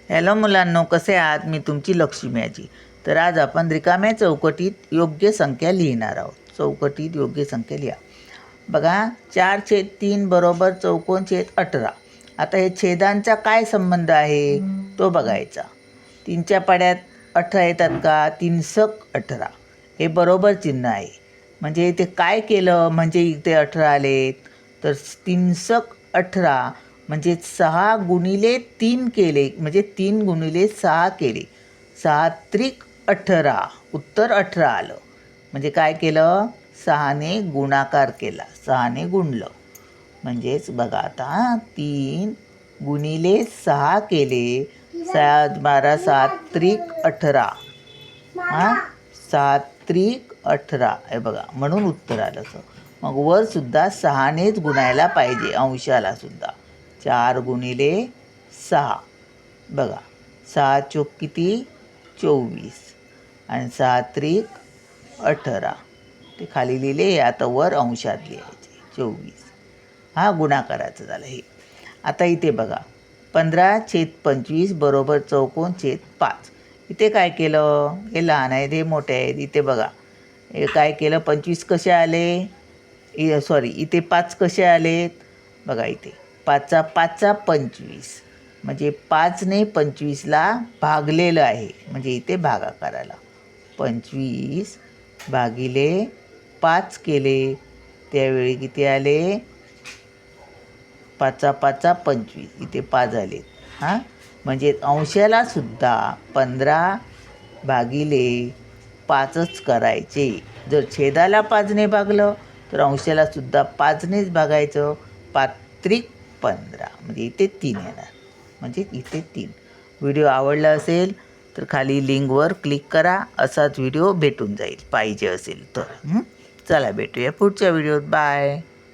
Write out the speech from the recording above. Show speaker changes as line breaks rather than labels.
Hello मुलांनो, कसे आहात? मी तुमची लक्ष्मी आजी. तर आज आपण रिकाम्या चौकटीत योग्य संख्या लिहिणार आहोत. चौकटीत योग्य संख्या लिहा. बघा, 4/3 बरोबर चौकोन छेद 18. आता हे छेदांचा काय संबंध आहे तो बघायचा. 3च्या पाड्यात 18 येतात का? 3 × 18 हे बरोबर चिन्ह आहे. म्हणजे इथे काय केलं म्हणजे इथे 18 आलेत, तर 3 × 18 म्हणजे 6 × 3 केले, म्हणजे 3 × 6 केले. 6×3 = 18, उत्तर 18 आलं. म्हणजे काय केलं? 6ने गुणाकार केला, 6ने गुणलं. म्हणजेच बघा आता 3 × 6 केले, 6 × 12 7×3 = 18. 7×3 = 18 हे बघा, म्हणून उत्तर आलं. मग वर सुद्धा 6नेच गुणायला पाहिजे, अंशाला सुद्धा. 4×6 बघा, 6 चोक किती? 24 आणि 6×3 = 18. ते खाली लिहिले, आता वर अंशात लिहायचे 24. हा गुणाकाराचं झालं हे. आता इथे बघा, 15/25 बरोबर चौकोन छेद 5. इथे काय केलं? हे लहान आहेत, हे मोठे आहेत. इथे बघा, हे काय केलं? 25 कसे आले? इथे 5 कसे आलेत? बघा, इथे 5 × 5 = 25, म्हणजे 5ने 25ला भागलेलं आहे. म्हणजे इथे भागाकाराला 25/5 केले, त्यावेळी किती आले? 5 × 5 = 25. इथे 5 आले. म्हणजे अंशाला सुद्धा 15/5च करायचे. जर छेदाला 5ने भागलं तर अंशाला सुद्धा 5नेच भागायचं. 5×3 = 15, म्हणजे इथे 3 येणार. म्हणजे इथे 3. व्हिडिओ आवडला असेल तर खाली लिंकवर क्लिक करा. असाच व्हिडिओ भेटून जाईल पाहिजे असेल तर. चला, भेटूया पुढच्या व्हिडिओत. बाय.